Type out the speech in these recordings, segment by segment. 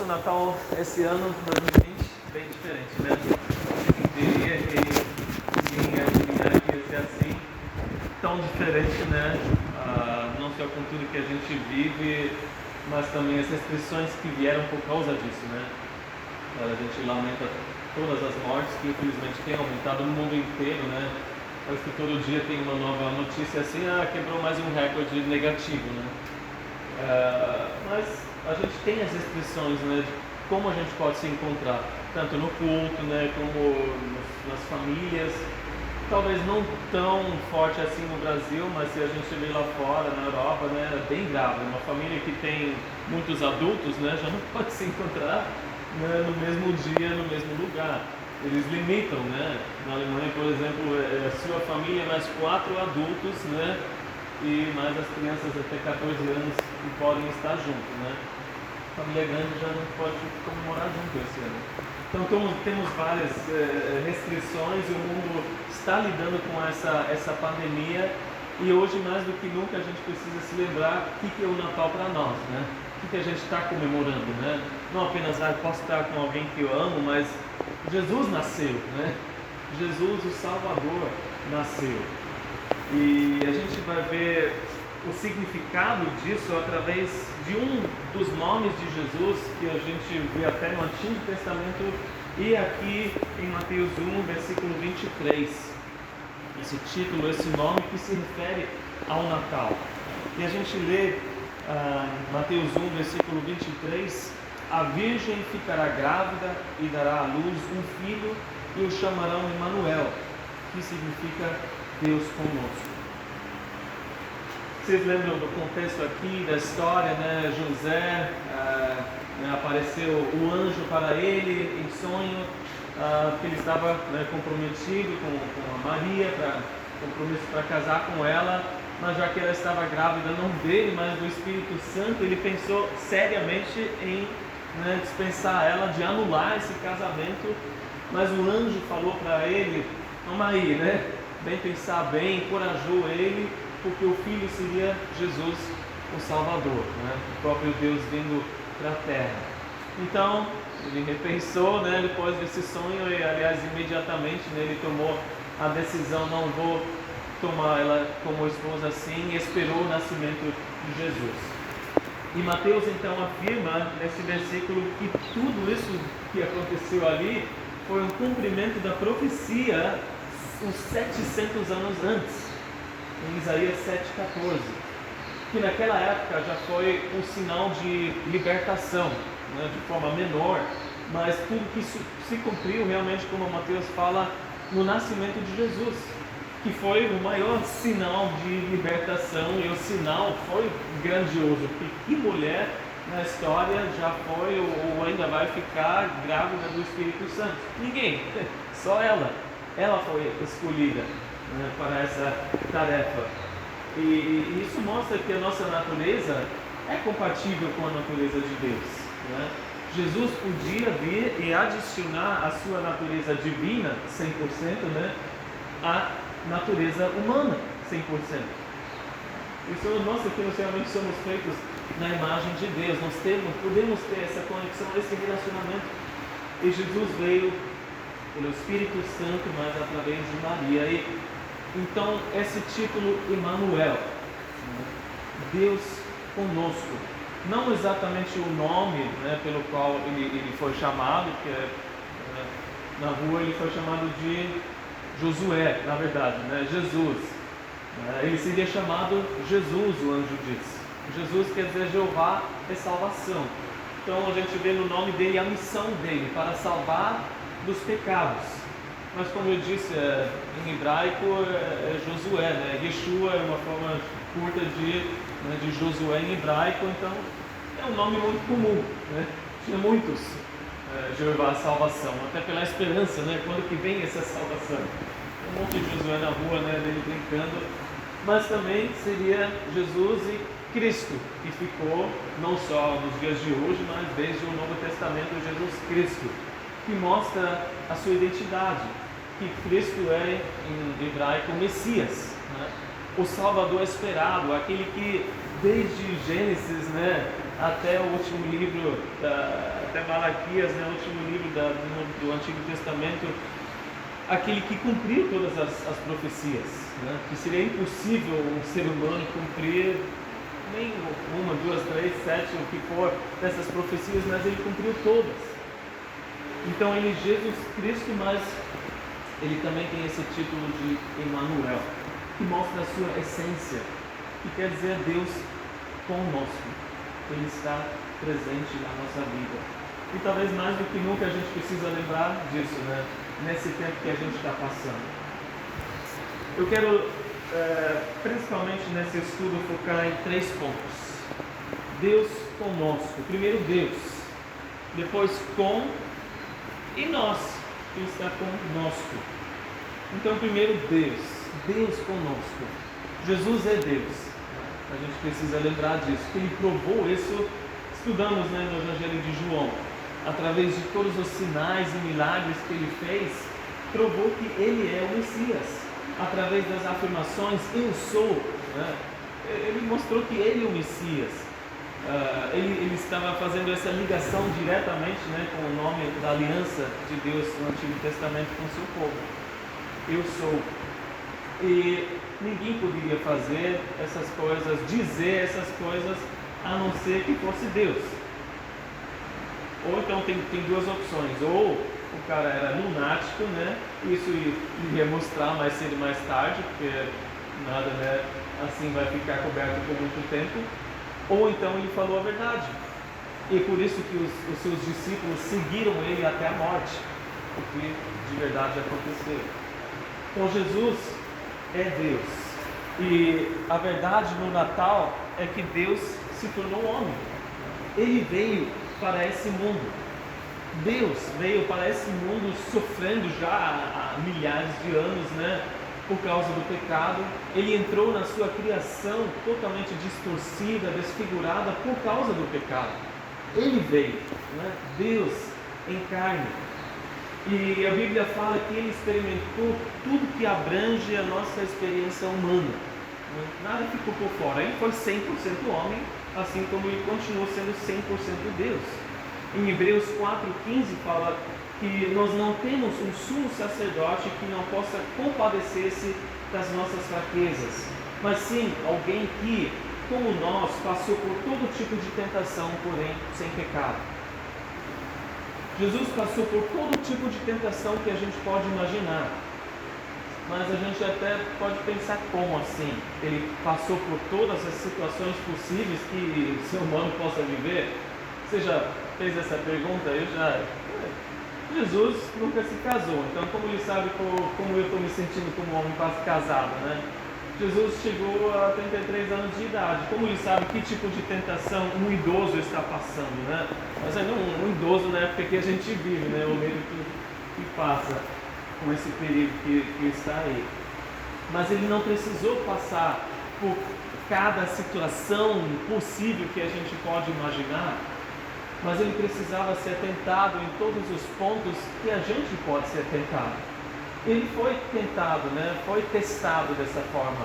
nosso Natal esse ano, 2020, bem diferente, né? Quem diria que ia adivinhar que ia ser assim, tão diferente, né? Não só com tudo que a gente vive, mas também as restrições que vieram por causa disso, né? A gente lamenta todas as mortes que infelizmente têm aumentado no mundo inteiro, né? Parece que todo dia tem uma nova notícia assim, quebrou mais um recorde negativo, né? Mas a gente tem as restrições, né, de como a gente pode se encontrar, tanto no culto, né, como nas famílias. Talvez não tão forte assim no Brasil, mas se a gente vê lá fora, na Europa, né, é bem grave. Uma família que tem muitos adultos, né, já não pode se encontrar, né, no mesmo dia, no mesmo lugar. Eles limitam, né? Na Alemanha, por exemplo, sua família mais 4 adultos, né? E mais as crianças até 14 anos que podem estar juntos, né? A família grande já não pode comemorar junto esse ano. Então temos várias restrições e o mundo está lidando com essa pandemia, e hoje mais do que nunca a gente precisa se lembrar o que é o Natal para nós, né? O que a gente está comemorando, né? Não apenas posso estar com alguém que eu amo, mas Jesus nasceu, né? Jesus, o Salvador, nasceu. E a gente vai ver o significado disso através de um dos nomes de Jesus que a gente vê até no Antigo Testamento e aqui em Mateus 1, versículo 23. Esse título, esse nome que se refere ao Natal. E a gente lê Mateus 1, versículo 23: a virgem ficará grávida e dará à luz um filho e o chamarão Emanuel, que significa Deus conosco. Vocês lembram do contexto aqui, da história, né? José, apareceu o anjo para ele em sonho, que ele estava, né, comprometido com a Maria, compromisso para casar com ela, mas já que ela estava grávida, não dele, mas do Espírito Santo, ele pensou seriamente em, né, dispensar ela, de anular esse casamento, mas o anjo falou para ele, vamos aí, né? Bem pensar bem, encorajou ele, porque o filho seria Jesus, o Salvador, né? O próprio Deus vindo para a terra. Então, ele repensou, né, depois desse sonho, e aliás, imediatamente, né, ele tomou a decisão, não vou tomar ela como esposa assim, e esperou o nascimento de Jesus. E Mateus então afirma nesse versículo que tudo isso que aconteceu ali foi um cumprimento da profecia uns 700 anos antes, em Isaías 7,14, que naquela época já foi um sinal de libertação, né, de forma menor, mas tudo que se cumpriu realmente, como Mateus fala, no nascimento de Jesus, que foi o maior sinal de libertação, e o sinal foi grandioso, porque que mulher na história já foi ou ainda vai ficar grávida do Espírito Santo? Ninguém, só ela. Ela foi escolhida, né, para essa tarefa. E isso mostra que a nossa natureza é compatível com a natureza de Deus, né? Jesus podia vir e adicionar a sua natureza divina, 100%, né, à natureza humana, 100%. Isso mostra que nós realmente somos feitos na imagem de Deus. Nós podemos ter essa conexão, esse relacionamento. E Jesus veio pelo Espírito Santo, mas através de Maria. E então esse título Emanuel, Deus conosco, não exatamente o nome, né, pelo qual ele foi chamado, que na rua ele foi chamado de Josué, na verdade, né, Jesus. Ele seria chamado Jesus, o anjo disse. Jesus quer dizer Jeová é salvação. Então a gente vê no nome dele a missão dele, para salvar dos pecados. Mas como eu disse, em hebraico é Josué, né? Yeshua é uma forma curta de Josué em hebraico, então é um nome muito comum, né? Tinha muitos Jeová salvação, até pela esperança, né? Quando que vem essa salvação? Um monte de Josué na rua, né? Dele brincando, mas também seria Jesus e Cristo, que ficou não só nos dias de hoje, mas desde o Novo Testamento, Jesus Cristo, que mostra a sua identidade, que Cristo é, em hebraico, Messias, né? O Salvador esperado, aquele que desde Gênesis, né, até o último livro até Malaquias, né, o último livro do Antigo Testamento, aquele que cumpriu todas as profecias, né? Que seria impossível um ser humano cumprir nem uma, duas, três, sete, o que for dessas profecias, mas ele cumpriu todas. Então ele é Jesus Cristo, mas ele também tem esse título de Emmanuel, que mostra a sua essência, que quer dizer Deus conosco. Ele está presente na nossa vida. E talvez mais do que nunca a gente precisa lembrar disso, né? Nesse tempo que a gente está passando. Eu quero, principalmente nesse estudo, focar em 3 pontos. Deus conosco. Primeiro Deus, depois com e nós, que está conosco. Então primeiro Deus conosco. Jesus é Deus. A gente precisa lembrar disso, que Ele provou isso. Estudamos, né, no Evangelho de João, através de todos os sinais e milagres que Ele fez, provou que Ele é o Messias. Através das afirmações, eu sou, né? Ele mostrou que Ele é o Messias. Ele estava fazendo essa ligação diretamente, né, com o nome da aliança de Deus no Antigo Testamento com o seu povo. Eu sou. E ninguém poderia fazer essas coisas, dizer essas coisas, a não ser que fosse Deus. Ou então tem 2 opções: ou o cara era lunático, né? Isso iria mostrar mais cedo e mais tarde, porque nada, né, assim vai ficar coberto por muito tempo. Ou então ele falou a verdade. E por isso que os seus discípulos seguiram ele até a morte, o que de verdade aconteceu. Então Jesus é Deus. E a verdade no Natal é que Deus se tornou homem. Ele veio para esse mundo. Deus veio para esse mundo sofrendo já há milhares de anos, né, por causa do pecado. Ele entrou na sua criação totalmente distorcida, desfigurada por causa do pecado. Ele veio, né, Deus em carne. E a Bíblia fala que Ele experimentou tudo que abrange a nossa experiência humana. Nada ficou por fora. Ele foi 100% homem, assim como Ele continuou sendo 100% Deus. Em Hebreus 4,15 fala que nós não temos um sumo sacerdote que não possa compadecer-se das nossas fraquezas, mas sim alguém que, como nós, passou por todo tipo de tentação, porém sem pecado. Jesus passou por todo tipo de tentação que a gente pode imaginar, mas a gente até pode pensar como assim? Ele passou por todas as situações possíveis que o ser humano possa viver? Você já fez essa pergunta? Jesus nunca se casou, então como ele sabe como eu estou me sentindo como homem quase casado, né? Jesus chegou a 33 anos de idade, como ele sabe que tipo de tentação um idoso está passando, né? Mas é um idoso na época que a gente vive, né? O medo que passa com esse perigo que está aí. Mas ele não precisou passar por cada situação possível que a gente pode imaginar, mas ele precisava ser tentado em todos os pontos que a gente pode ser tentado. Ele foi tentado, né? Foi testado dessa forma.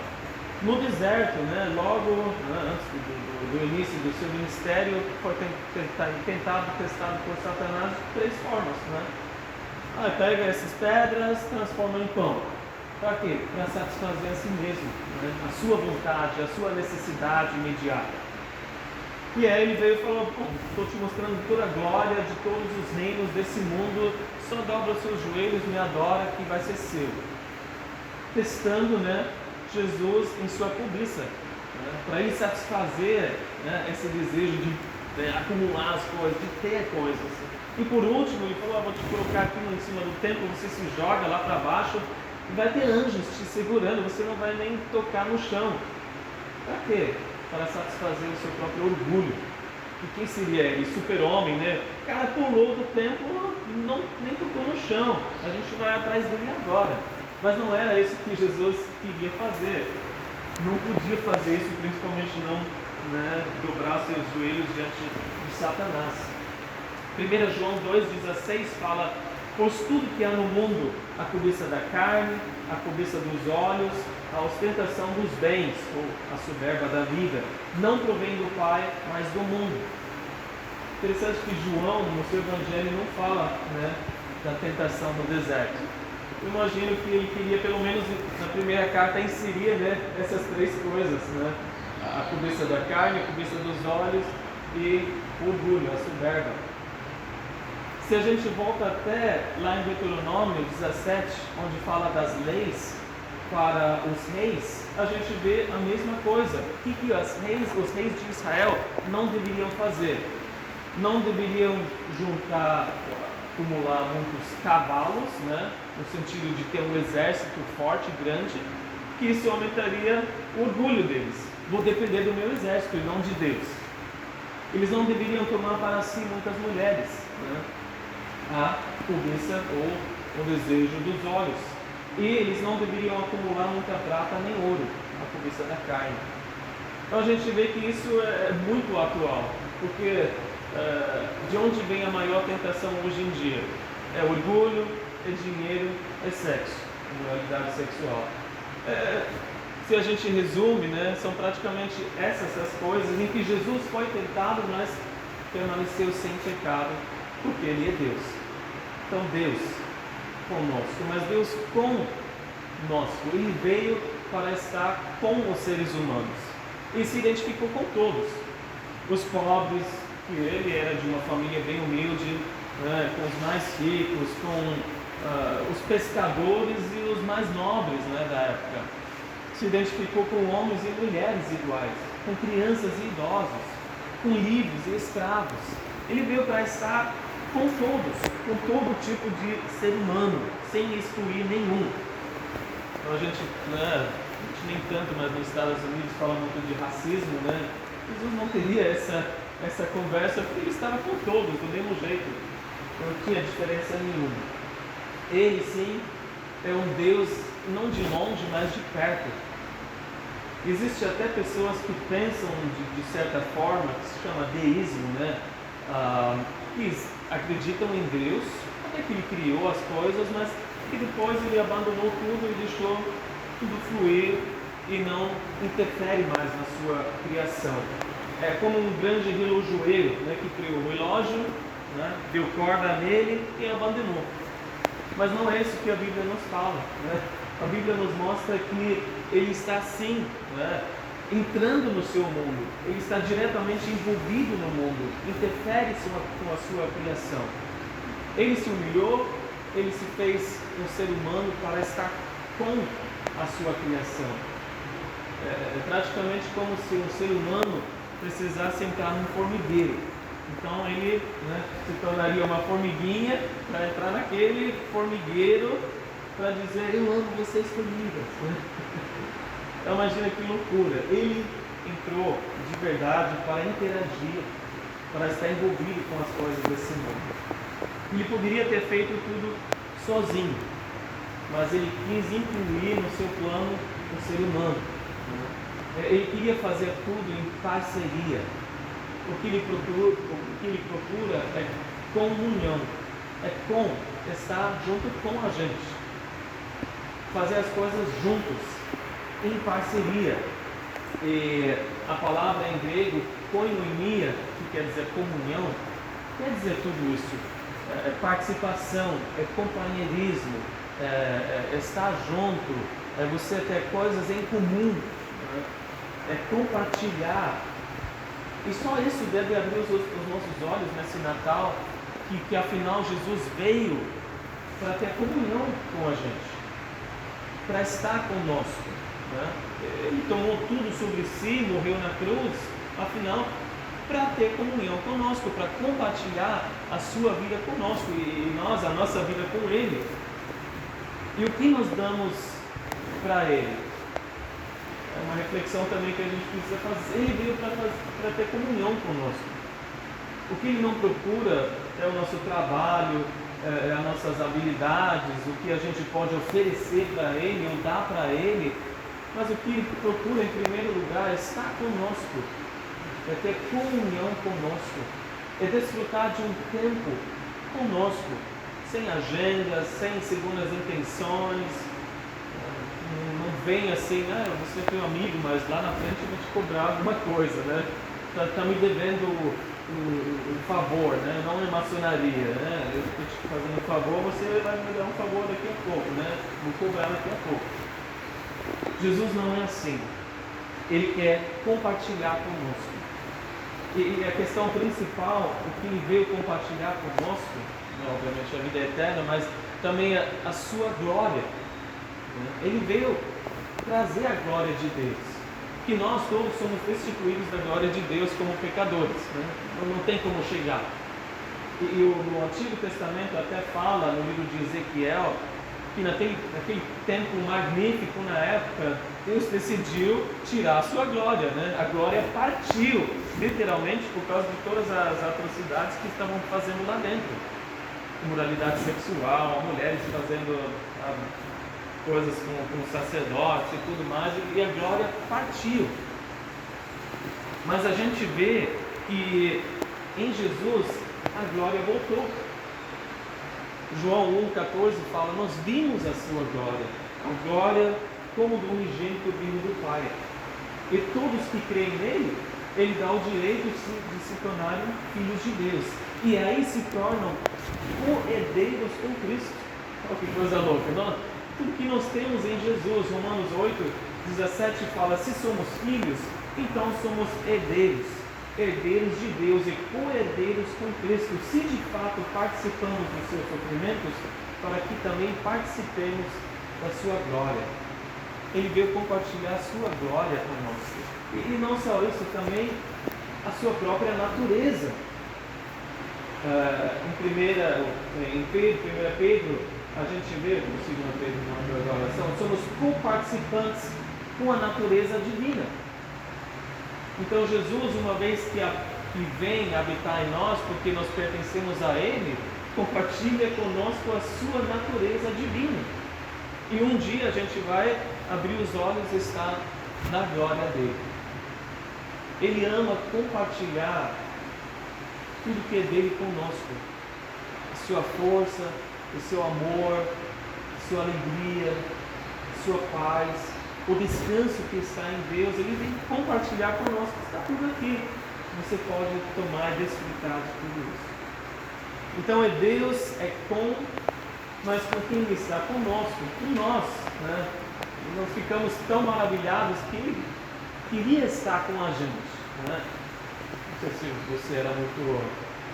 No deserto, né? Logo antes do início do seu ministério, foi tentado, testado por Satanás de 3 formas, né? Pega essas pedras, transforma em pão. Para quê? Para satisfazer a si mesmo, né? A sua vontade, a sua necessidade imediata. E aí ele veio e falou: estou te mostrando toda a glória de todos os reinos desse mundo, só dobra os seus joelhos, me adora, que vai ser seu. Testando, né, Jesus em sua cobiça, né, para ele satisfazer, né, esse desejo de acumular as coisas, de ter coisas. E por último ele falou: vou te colocar aqui em cima do templo, você se joga lá para baixo e vai ter anjos te segurando, você não vai nem tocar no chão. Para quê? Para satisfazer o seu próprio orgulho. E quem seria ele? Super-homem, né? O cara pulou do templo, nem tocou no chão. A gente vai atrás dele agora. Mas não era isso que Jesus queria fazer. Não podia fazer isso, principalmente não, né, dobrar seus joelhos diante de Satanás. 1 João 2,16 fala: pois tudo que há no mundo, a cobiça da carne, a cobiça dos olhos, a ostentação dos bens, ou a soberba da vida, não provém do Pai, mas do mundo. Interessante que João, no seu evangelho, não fala, né, da tentação no deserto. Eu imagino que ele queria, pelo menos na primeira carta, inserir, né, essas três coisas, né? A cobiça da carne, a cobiça dos olhos e o orgulho, a soberba. Se a gente volta até lá em Deuteronômio 17, onde fala das leis para os reis, a gente vê a mesma coisa. O que os reis de Israel não deveriam fazer? Não deveriam acumular muitos cavalos, né? No sentido de ter um exército forte, grande, que isso aumentaria o orgulho deles. Vou depender do meu exército e não de Deus. Eles não deveriam tomar para si muitas mulheres, né? A cobiça ou o desejo dos olhos. E eles não deveriam acumular muita prata nem ouro, a cobiça da carne. Então a gente vê que isso é muito atual, porque de onde vem a maior tentação hoje em dia? É orgulho, é dinheiro, é sexo, moralidade sexual. Se a gente resume, né, são praticamente essas as coisas em que Jesus foi tentado, mas permaneceu sem pecado, porque Ele é Deus. Então Deus conosco, mas Deus conosco. Ele veio para estar com os seres humanos e se identificou com todos. Os pobres, que ele era de uma família bem humilde, né, com os mais ricos, com os pescadores e os mais nobres, né, da época. Se identificou com homens e mulheres iguais, com crianças e idosos, com livres e escravos. Ele veio para estar com todos, com todo tipo de ser humano, sem excluir nenhum. Então a gente nem tanto, mas nos Estados Unidos fala muito de racismo, né? Jesus não teria essa conversa porque ele estava com todos, do mesmo jeito. Não tinha diferença nenhuma. Ele sim é um Deus não de longe, mas de perto. Existe até pessoas que pensam de certa forma, que se chama deísmo, né? Que acreditam em Deus, até que Ele criou as coisas, mas que depois Ele abandonou tudo e deixou tudo fluir e não interfere mais na sua criação. É como um grande relojoeiro, né, que criou o relógio, né, deu corda nele e abandonou. Mas não é isso que a Bíblia nos fala, né? A Bíblia nos mostra que Ele está sim, né, entrando no seu mundo. Ele está diretamente envolvido no mundo, interfere com a sua criação. Ele se humilhou, Ele se fez um ser humano para estar com a sua criação. É praticamente como se um ser humano precisasse entrar num formigueiro. Então ele, né, se tornaria uma formiguinha para entrar naquele formigueiro para dizer: eu amo vocês, formigas. Então imagina que loucura. Ele entrou de verdade para interagir, para estar envolvido com as coisas desse mundo. Ele poderia ter feito tudo sozinho, mas ele quis incluir no seu plano o ser humano. Ele queria fazer tudo em parceria. O que ele procura é comunhão, é estar junto com a gente, fazer as coisas juntos, em parceria. E a palavra em grego, koinonia, que quer dizer comunhão, quer dizer tudo isso. É participação, é companheirismo, é estar junto, é você ter coisas em comum, né? É compartilhar. E só isso deve abrir os nossos olhos nesse Natal, que afinal Jesus veio para ter comunhão com a gente, para estar conosco, né? Ele tomou tudo sobre si, morreu na cruz, afinal, para ter comunhão conosco, para compartilhar a sua vida conosco e nós, a nossa vida com Ele. E o que nós damos para Ele? É uma reflexão também que a gente precisa fazer. Ele veio para ter comunhão conosco. O que Ele não procura é o nosso trabalho, as nossas habilidades, o que a gente pode oferecer para Ele ou dar para Ele, mas o que Ele procura em primeiro lugar é estar conosco, é ter comunhão conosco, é desfrutar de um tempo conosco, sem agendas, sem segundas intenções. Não vem assim, você é teu amigo, mas lá na frente eu vou te cobrar alguma coisa, né? tá me devendo um favor, né? Não é maçonaria, né? Eu estou te fazendo um favor, você vai me dar um favor daqui a pouco, né? Vou cobrar daqui a pouco. Jesus não é assim. Ele quer compartilhar conosco. E a questão principal, o que ele veio compartilhar conosco, né, obviamente a vida eterna, mas também a sua glória. Né? Ele veio trazer a glória de Deus. Que nós todos somos destituídos da glória de Deus como pecadores. Né? Não tem como chegar. E no Antigo Testamento até fala, no livro de Ezequiel, que naquele tempo magnífico na época, Deus decidiu tirar a sua glória, né? A glória partiu, literalmente, por causa de todas as atrocidades que estavam fazendo lá dentro. Imoralidade sexual, mulheres fazendo coisas com sacerdotes e tudo mais, e a glória partiu. Mas a gente vê que em Jesus a glória voltou. João 1,14 fala: nós vimos a sua glória, a glória como do unigênito vindo do Pai. E todos que creem nele, ele dá o direito de se tornarem filhos de Deus. E aí se tornam co-herdeiros com Cristo. Olha que coisa louca, não? Tudo que nós temos em Jesus, Romanos 8,17 fala: se somos filhos, então somos herdeiros. Herdeiros de Deus e co-herdeiros com Cristo, se de fato participamos dos seus sofrimentos, para que também participemos da sua glória. Ele veio compartilhar a sua glória conosco. E não só isso, também a sua própria natureza. Em 1 Pedro, a gente vê, no 2 Pedro, na oração, somos co-participantes com a natureza divina. Então Jesus, uma vez que vem habitar em nós, porque nós pertencemos a Ele, compartilha conosco a sua natureza divina. E um dia a gente vai abrir os olhos e estar na glória dele. Ele ama compartilhar tudo que é dele conosco. A sua força, o seu amor, a sua alegria, a sua paz, o descanso que está em Deus. Ele vem compartilhar conosco. Está tudo aqui. Você pode tomar e desfrutar de tudo isso. Então é Deus, mas com quem Ele está? Conosco, com nós. Né? Nós ficamos tão maravilhados que Ele queria estar com a gente. Né? Não sei se você era muito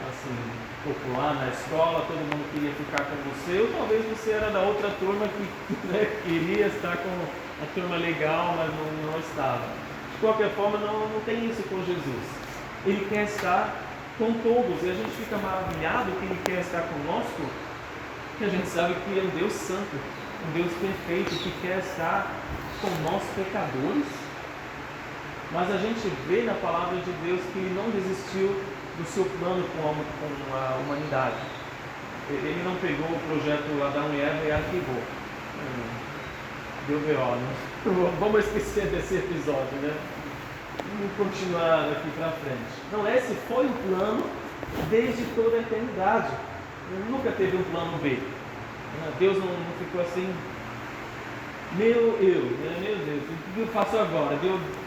assim, popular na escola, todo mundo queria ficar com você, ou talvez você era da outra turma que queria estar com a turma legal, mas não estava. De qualquer forma, não tem isso com Jesus. Ele quer estar com todos, e a gente fica maravilhado que Ele quer estar conosco, que a gente sabe que é um Deus santo, um Deus perfeito, que quer estar com nós pecadores. Mas a gente vê na palavra de Deus que Ele não desistiu do seu plano com a humanidade. Ele não pegou o projeto Adão e Eva e arquivou. Deu B.O., né? Vamos esquecer desse episódio, né? Vamos continuar aqui para frente. Não, esse foi o plano desde toda a eternidade. Nunca teve um plano B. Deus não ficou assim, meu Deus, o que eu faço agora?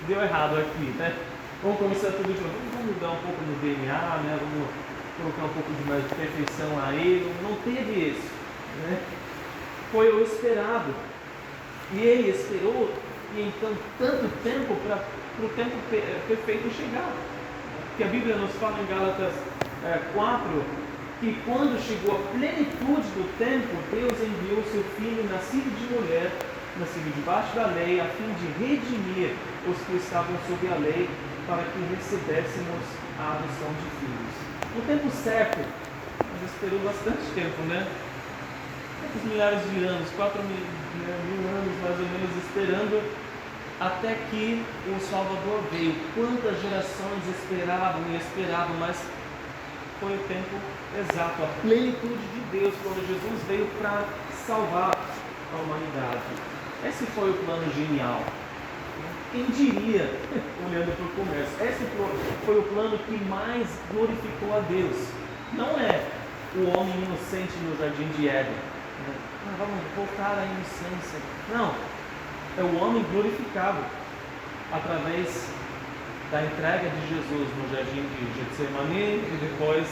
Deu errado aqui, né? Vamos começar tudo de novo. Vamos mudar um pouco no DNA, né? Vamos colocar um pouco de mais de perfeição aí. Não teve isso, né? Foi o esperado. E Ele esperou, e então tanto tempo para o tempo perfeito chegar. Que a Bíblia nos fala em Gálatas 4, que quando chegou a plenitude do tempo, Deus enviou seu Filho, nascido de mulher, nascido debaixo da lei, a fim de redimir os que estavam sob a lei, para que recebêssemos a adoção de filhos. No tempo certo, mas esperou bastante tempo, né? Quantos milhares de anos, 4 mil anos mais ou menos, esperando até que o Salvador veio. Quantas gerações esperavam, mas foi o tempo exato, a plenitude de Deus, quando Jesus veio para salvar a humanidade. Esse foi o plano genial. Quem diria, olhando para o começo, esse foi o plano que mais glorificou a Deus. Não é o homem inocente no jardim de Éden. Vamos voltar à inocência. Não, é o homem glorificado através da entrega de Jesus no jardim de Getsemane e depois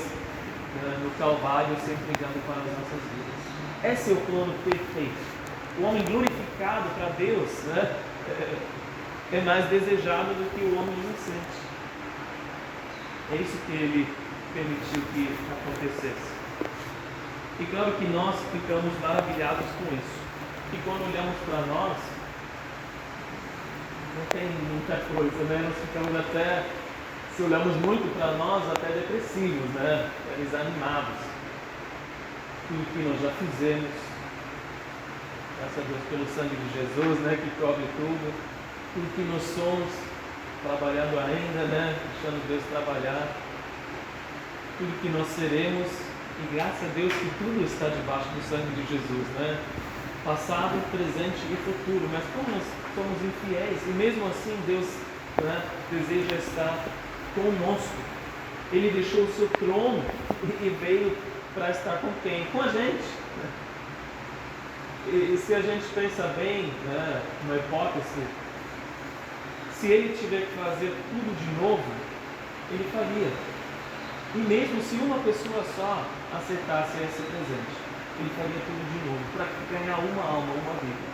no Calvário se entregando para as nossas vidas. Esse é o plano perfeito. O homem glorificado para Deus, né, é mais desejado do que o homem inocente. É isso que ele permitiu que acontecesse. E claro que nós ficamos maravilhados com isso. E quando olhamos para nós, não tem muita coisa, né? Nós ficamos até, se olhamos muito para nós, até depressivos, né? Desanimados. Tudo que nós já fizemos, graças a Deus pelo sangue de Jesus, né? Que cobre tudo. Tudo que nós somos, trabalhando ainda, né? Deixando Deus trabalhar. Tudo que nós seremos, e graças a Deus que tudo está debaixo do sangue de Jesus, né? Passado, presente e futuro. Mas como nós somos infiéis, e mesmo assim Deus, né, deseja estar conosco. Ele deixou o seu trono e veio para estar com quem? Com a gente. E se a gente pensa bem, né, uma hipótese, se ele tiver que fazer tudo de novo, ele faria. E mesmo se uma pessoa só aceitasse esse presente, ele faria tudo de novo, para ganhar uma alma, uma vida.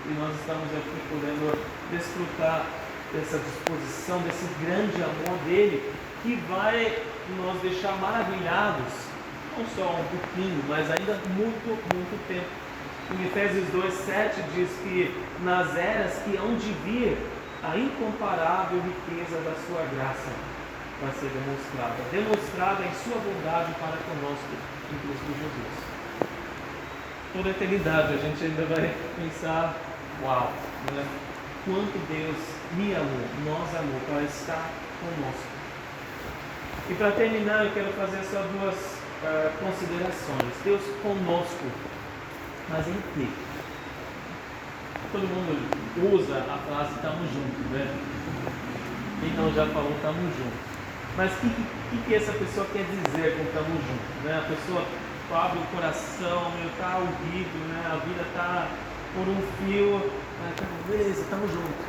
E nós estamos aqui podendo desfrutar dessa disposição, desse grande amor dele, que vai nos deixar maravilhados, não só um pouquinho, mas ainda muito, muito tempo. Em Efésios 2:7 diz que nas eras que hão de vir, a incomparável riqueza da sua graça vai ser demonstrada em sua bondade para conosco em Cristo Jesus. Toda a eternidade a gente ainda vai pensar, uau, né? Quanto Deus me amou, nos amou para estar conosco. E para terminar, eu quero fazer só duas considerações. Deus conosco, mas em quê? Todo mundo usa a frase estamos juntos, né? Quem não já falou estamos juntos. Mas o que essa pessoa quer dizer com estamos juntos? Né? A pessoa abre o coração, está ouvido, né? A vida está por um fio, beleza, estamos juntos.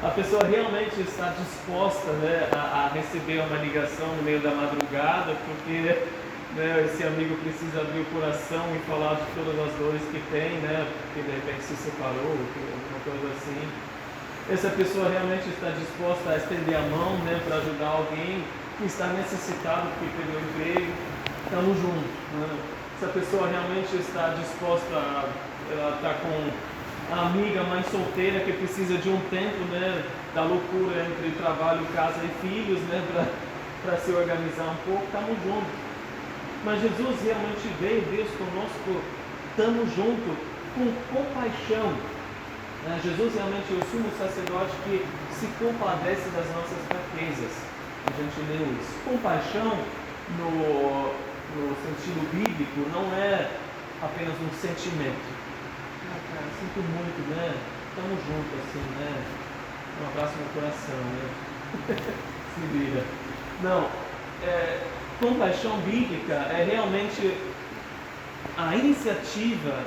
A pessoa realmente está disposta, né, a receber uma ligação no meio da madrugada, porque, né, esse amigo precisa abrir o coração e falar de todas as dores que tem, né, porque de repente se separou, alguma coisa assim. Essa pessoa realmente está disposta a estender a mão, né, para ajudar alguém que está necessitado porque perdeu o emprego. Estamos juntos. Né? Essa pessoa realmente está disposta ela está com a amiga, mãe solteira, que precisa de um tempo, né, da loucura entre trabalho, casa e filhos, né, para se organizar um pouco. Estamos juntos. Mas Jesus realmente veio, Deus conosco, estamos juntos, com compaixão. Jesus realmente é o sumo sacerdote que se compadece das nossas fraquezas. A gente leu isso. Compaixão, no sentido bíblico, não é apenas um sentimento. Cara, sinto muito, né? Estamos juntos assim, né? Um abraço no coração, né? Se vira. Não, compaixão bíblica é realmente a iniciativa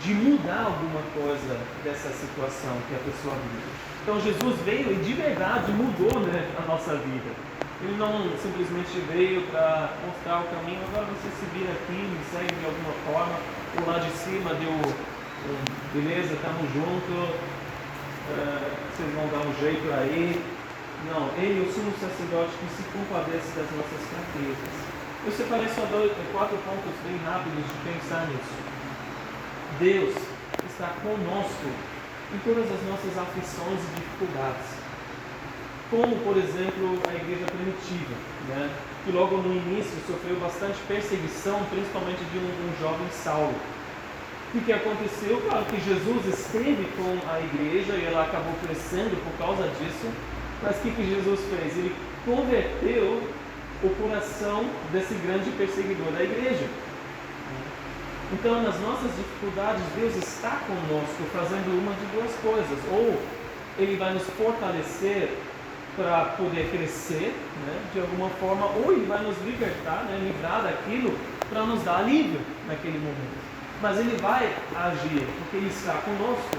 de mudar alguma coisa dessa situação que a pessoa vive. Então Jesus veio e de verdade mudou, né, a nossa vida. Ele não simplesmente veio para mostrar o caminho, agora você se vira aqui, me segue de alguma forma, ou lá de cima deu beleza, estamos juntos, vocês vão dar um jeito aí. Não, ele é o sumo sacerdote que se compadece das nossas fraquezas. Eu separei só 4 pontos bem rápidos de pensar nisso. Deus está conosco em todas as nossas aflições e dificuldades. Como, por exemplo, a igreja primitiva, né? Que logo no início sofreu bastante perseguição, principalmente de um jovem Saulo. O que aconteceu? Claro que Jesus esteve com a igreja e ela acabou crescendo por causa disso, mas o que Jesus fez? Ele converteu o coração desse grande perseguidor da igreja. Então, nas nossas dificuldades, Deus está conosco fazendo uma de duas coisas. Ou Ele vai nos fortalecer para poder crescer, né, de alguma forma, ou Ele vai nos libertar, né, livrar daquilo para nos dar alívio naquele momento. Mas Ele vai agir, porque Ele está conosco.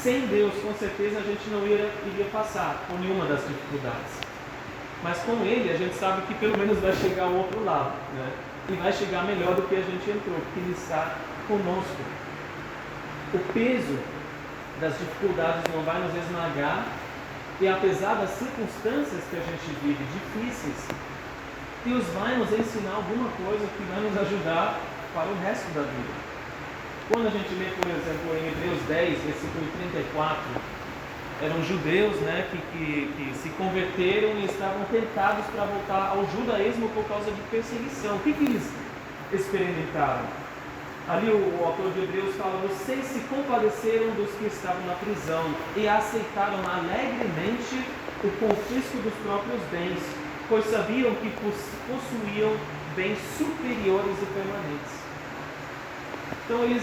Sem Deus, com certeza, a gente não iria passar por nenhuma das dificuldades. Mas com Ele, a gente sabe que pelo menos vai chegar ao outro lado, né? E vai chegar melhor do que a gente entrou, porque Ele está conosco. O peso das dificuldades não vai nos esmagar, e apesar das circunstâncias que a gente vive difíceis, Deus vai nos ensinar alguma coisa que vai nos ajudar para o resto da vida. Quando a gente lê, por exemplo, em Hebreus 10, versículo 34, eram judeus, né, que se converteram e estavam tentados para voltar ao judaísmo por causa de perseguição. O que eles experimentaram? Ali o autor de Hebreus fala: vocês se compadeceram dos que estavam na prisão e aceitaram alegremente o confisco dos próprios bens, pois sabiam que possuíam bens superiores e permanentes. Então eles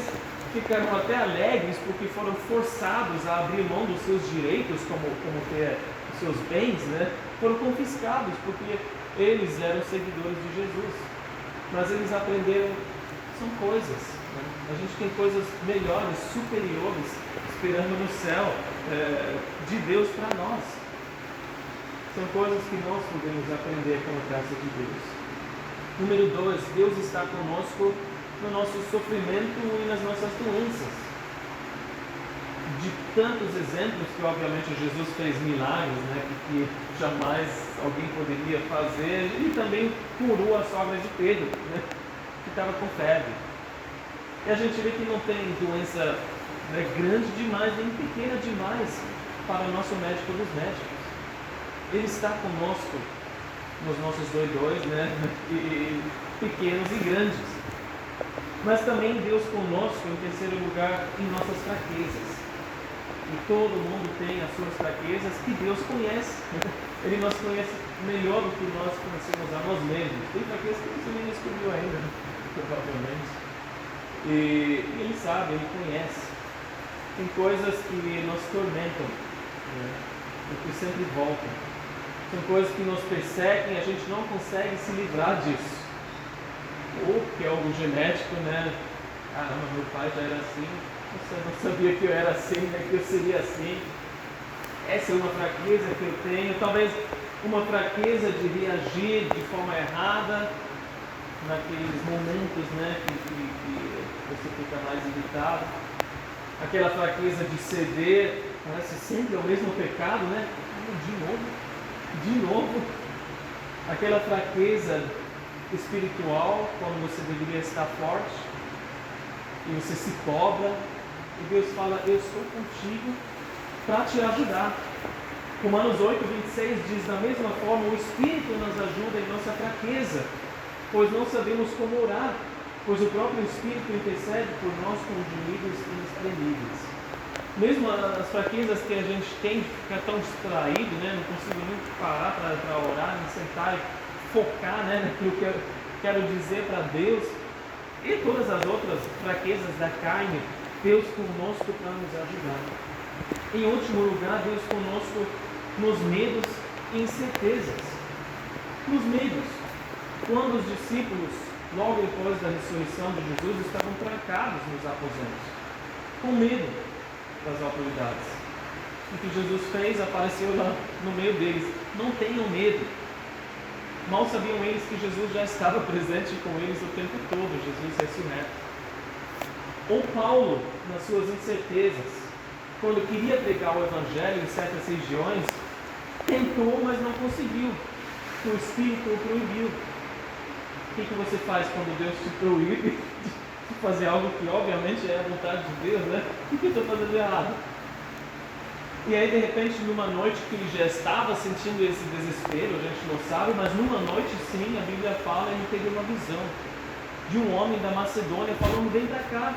ficaram até alegres porque foram forçados a abrir mão dos seus direitos, como ter os seus bens, né? Foram confiscados porque eles eram seguidores de Jesus. Mas eles aprenderam, são coisas, né? A gente tem coisas melhores, superiores, esperando no céu, de Deus para nós. São coisas que nós podemos aprender com a graça de Deus. Número 2, Deus está conosco no nosso sofrimento e nas nossas doenças. De tantos exemplos que obviamente Jesus fez milagres, né, que jamais alguém poderia fazer, e também curou a sogra de Pedro, né, que estava com febre. E a gente vê que não tem doença, né, grande demais, nem pequena demais para o nosso médico dos médicos. Ele está conosco nos nossos doidões, né, e pequenos e grandes. Mas também Deus conosco, em terceiro lugar, em nossas fraquezas. E todo mundo tem as suas fraquezas que Deus conhece. Ele nos conhece melhor do que nós conhecemos a nós mesmos. Tem fraquezas que você nem descobriu ainda, né? Provavelmente. E Ele sabe, Ele conhece. Tem coisas que nos tormentam, né? E que sempre voltam. São coisas que nos perseguem e a gente não consegue se livrar disso. Ou que é algo genético, né? Caramba, meu pai já era assim, você não sabia que eu era assim, né? Que eu seria assim. Essa é uma fraqueza que eu tenho, talvez uma fraqueza de reagir de forma errada naqueles momentos, né, que você fica mais irritado. Aquela fraqueza de ceder, parece sempre o mesmo pecado, né? De novo. Aquela fraqueza espiritual, quando você deveria estar forte e você se cobra, e Deus fala: eu estou contigo para te ajudar. Romanos 8:26 diz: da mesma forma o Espírito nos ajuda em nossa fraqueza, pois não sabemos como orar, pois o próprio Espírito intercede por nós com gemidos inexprimíveis. Mesmo as fraquezas que a gente tem de ficar tão distraído, né? Não consigo nem parar para orar, nem sentar e focar, né, naquilo que eu quero dizer para Deus, e todas as outras fraquezas da carne, Deus conosco para nos ajudar. Em último lugar, Deus conosco nos medos e incertezas. Nos medos, quando os discípulos, logo depois da ressurreição de Jesus, estavam trancados nos aposentos, com medo das autoridades. O que Jesus fez? Apareceu lá no meio deles: não tenham medo. Mal sabiam eles que Jesus já estava presente com eles o tempo todo, Jesus ressurreto. Ou Paulo, nas suas incertezas, quando queria pregar o Evangelho em certas regiões, tentou, mas não conseguiu. O Espírito o proibiu. O que você faz quando Deus te proíbe de fazer algo que obviamente é a vontade de Deus, né? O que eu estou fazendo errado? E aí, de repente, numa noite que ele já estava sentindo esse desespero, a gente não sabe, mas numa noite, sim, a Bíblia fala, ele teve uma visão de um homem da Macedônia falando: vem para cá.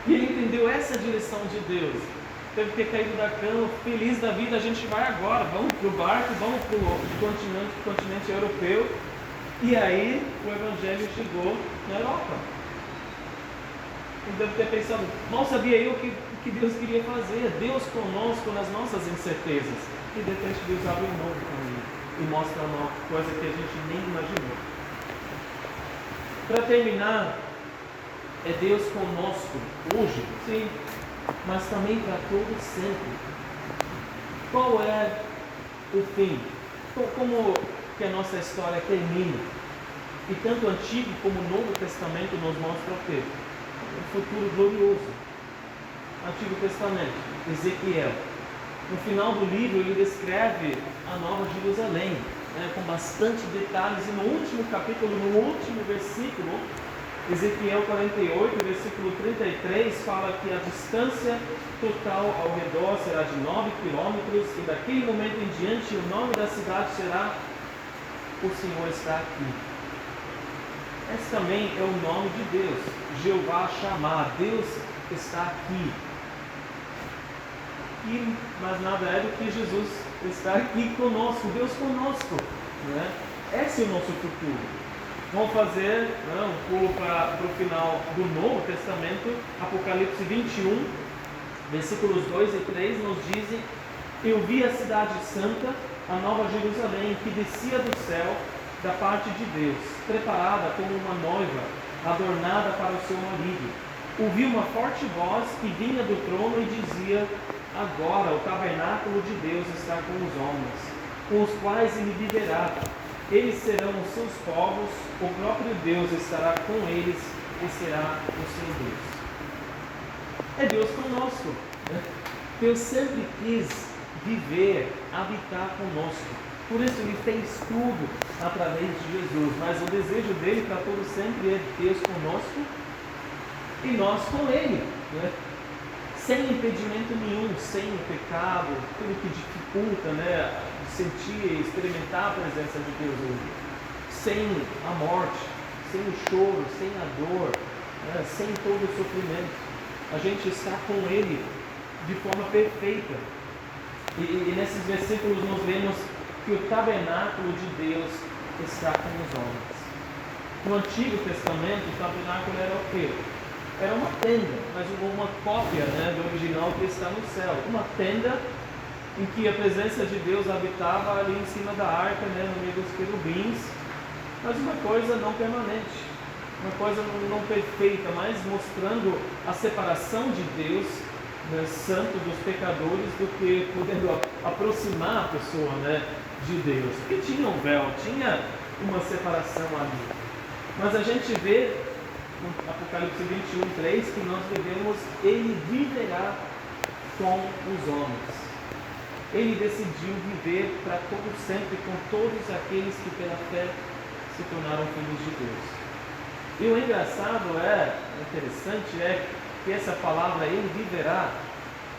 E ele entendeu essa direção de Deus. Teve que ter caído da cama, feliz da vida: a gente vai agora, vamos para o barco, vamos para o continente europeu. E aí, o Evangelho chegou na Europa. Ele deve ter pensado: mal sabia eu o que Deus queria fazer. Deus conosco nas nossas incertezas. E de repente Deus abre um novo caminho e mostra uma coisa que a gente nem imaginou. Para terminar, é Deus conosco hoje, sim, mas também para todo sempre. Qual é o fim? Como que a nossa história termina? E tanto o Antigo como o Novo Testamento nos mostra o quê? Um futuro glorioso. Antigo Testamento, Ezequiel. No final do livro ele descreve a Nova Jerusalém, com bastante detalhes, e no último capítulo, no último versículo, Ezequiel 48, versículo 33, fala que a distância total ao redor será de 9 quilômetros, e daquele momento em diante o nome da cidade será O Senhor está aqui. Esse também é o nome de Deus, Jeová Shammah, Deus está aqui. E mais nada é do que Jesus está aqui conosco, Deus conosco, né? Esse é o nosso futuro. Vamos fazer um pulo para o final do Novo Testamento. Apocalipse 21, versículos 2 e 3 nos dizem: eu vi a cidade santa, a nova Jerusalém, que descia do céu da parte de Deus, preparada como uma noiva, adornada para o seu marido. Ouvi uma forte voz que vinha do trono e dizia: agora o tabernáculo de Deus está com os homens, com os quais ele viverá. Eles serão os seus povos, o próprio Deus estará com eles e será o seu Deus. É Deus conosco, né? Deus sempre quis viver, habitar conosco. Por isso ele fez tudo através de Jesus. Mas o desejo dele para todo sempre é Deus conosco e nós com ele, né? Sem impedimento nenhum, sem o pecado, tudo que dificulta, né, sentir e experimentar a presença de Deus hoje. Sem a morte, sem o choro, sem a dor, né, sem todo o sofrimento. A gente está com ele de forma perfeita. E nesses versículos nós vemos que o tabernáculo de Deus está com os homens. No Antigo Testamento, o tabernáculo era o quê? Era uma tenda, mas uma cópia, né, do original que está no céu. Uma tenda em que a presença de Deus habitava ali em cima da arca, né, no meio dos querubins, mas uma coisa não permanente, uma coisa não perfeita, mas mostrando a separação de Deus, né, santo, dos pecadores, do que podendo aproximar a pessoa, né, de Deus. Porque tinha um véu, tinha uma separação ali. Mas a gente vê no Apocalipse 21, 3, que nós devemos, ele viverá com os homens. Ele decidiu viver para todo sempre com todos aqueles que pela fé se tornaram filhos de Deus. E o engraçado interessante é que essa palavra, ele viverá,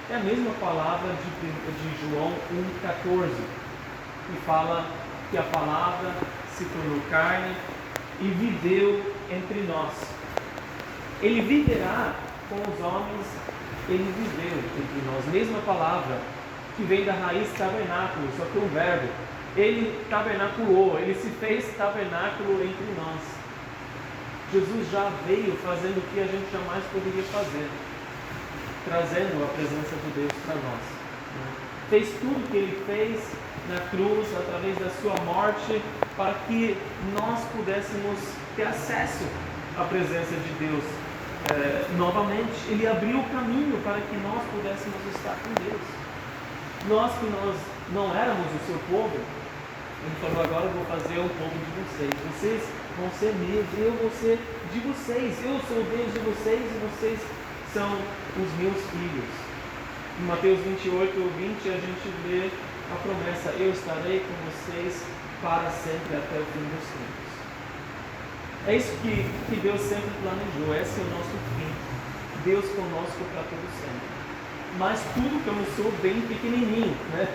é a mesma palavra de João 1,14, que fala que a palavra se tornou carne e viveu entre nós. Ele viverá com os homens, ele viveu entre nós. Mesma palavra que vem da raiz tabernáculo, só que um verbo. Ele tabernaculou, ele se fez tabernáculo entre nós. Jesus já veio fazendo o que a gente jamais poderia fazer, trazendo a presença de Deus para nós. Fez tudo o que ele fez na cruz, através da sua morte, para que nós pudéssemos ter acesso à presença de Deus. Novamente, ele abriu o caminho para que nós pudéssemos estar com Deus. Nós que nós não éramos o seu povo, ele falou: agora eu vou fazer um povo de vocês. Vocês vão ser meus, eu vou ser de vocês. Eu sou o Deus de vocês e vocês são os meus filhos. Em Mateus 28, 20, a gente vê a promessa: eu estarei com vocês para sempre até o fim dos tempos. É isso que Deus sempre planejou. Esse é o nosso fim. Deus conosco para todo sempre. Mas tudo começou bem pequenininho, né?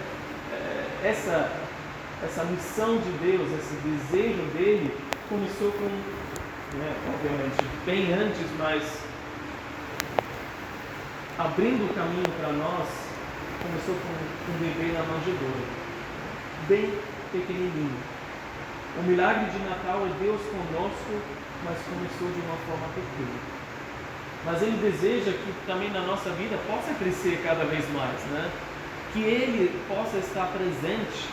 Essa missão de Deus, esse desejo dele, começou com, obviamente, bem antes, mas abrindo o caminho para nós, começou com um bebê na manjedoura, bem pequenininho. O milagre de Natal é Deus conosco, mas começou de uma forma pequena. Mas ele deseja que também na nossa vida possa crescer cada vez mais, né? Que ele possa estar presente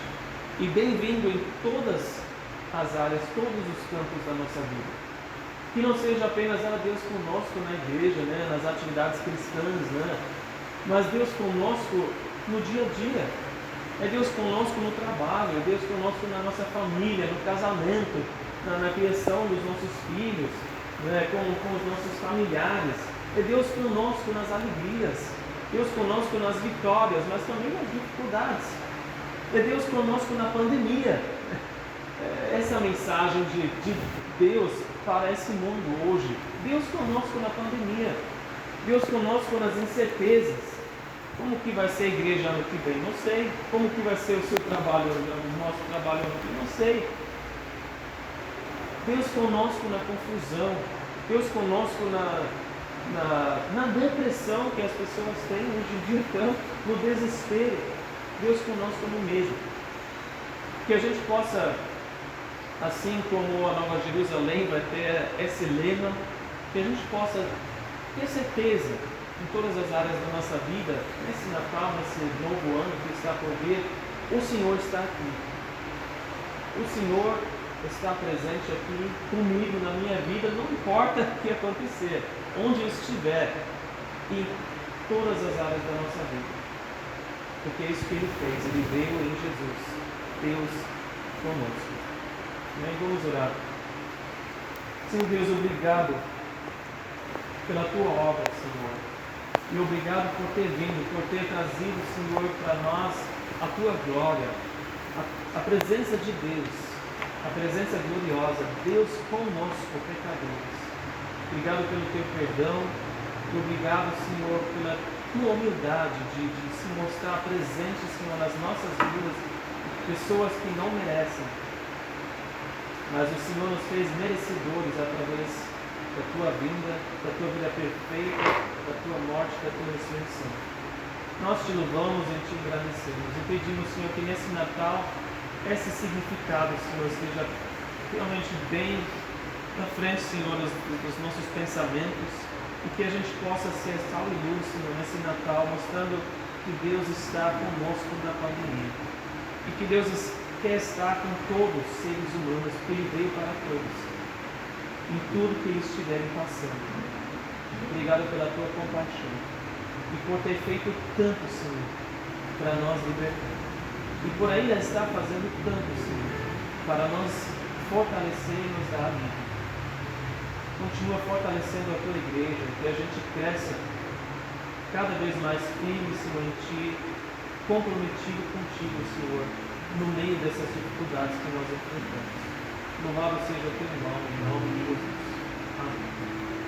e bem-vindo em todas as áreas, todos os campos da nossa vida. Que não seja apenas Deus conosco na igreja, né? Nas atividades cristãs, né? mas Deus conosco no dia a dia. É Deus conosco no trabalho, é Deus conosco na nossa família, no casamento, na criação dos nossos filhos, né, com os nossos familiares. É Deus conosco nas alegrias, Deus conosco nas vitórias, mas também nas dificuldades. É Deus conosco na pandemia. Essa é a mensagem de Deus para esse mundo hoje. Deus conosco na pandemia, Deus conosco nas incertezas. Como que vai ser a igreja ano que vem? Não sei. Como que vai ser o seu trabalho, o nosso trabalho ano que vem? Não sei. Deus conosco na confusão, Deus conosco na depressão que as pessoas têm hoje em dia, então, no desespero. Deus conosco no mesmo. Que a gente possa, assim como a Nova Jerusalém vai ter esse lema, que a gente possa ter certeza em todas as áreas da nossa vida, nesse Natal, nesse novo ano que está por vir, o Senhor está aqui. O Senhor está presente aqui comigo na minha vida, não importa o que acontecer, onde eu estiver, em todas as áreas da nossa vida. Porque é isso que Ele fez, Ele veio em Jesus, Deus conosco. E vamos orar. Senhor Deus, obrigado pela Tua obra, Senhor. E obrigado por ter vindo, por ter trazido, Senhor, para nós a Tua glória, a presença de Deus, a presença gloriosa, Deus conosco, pecadores. Obrigado pelo Teu perdão, e obrigado, Senhor, pela Tua humildade de se mostrar presente, Senhor, nas nossas vidas, pessoas que não merecem, mas o Senhor nos fez merecedores através da Tua vinda, da Tua vida perfeita, da Tua morte, da Tua ressurreição. Nós Te louvamos e Te agradecemos e pedimos, Senhor, que nesse Natal esse significado, Senhor, esteja realmente bem na frente, Senhor, dos nossos pensamentos e que a gente possa ser sal e luz, Senhor, nesse Natal, mostrando que Deus está conosco na pandemia e que Deus quer estar com todos os seres humanos, porque Ele veio para todos, em tudo que eles estiverem passando. Obrigado pela Tua compaixão e por ter feito tanto, Senhor, para nós libertar. E por ainda estar fazendo tanto, Senhor, para nos fortalecer e nos dar a vida. Continua fortalecendo a Tua igreja, que a gente cresça cada vez mais firme, Senhor, em Ti, comprometido contigo, Senhor, no meio dessas dificuldades que nós enfrentamos. Louvado seja o Teu nome, em nome de Jesus. Amém.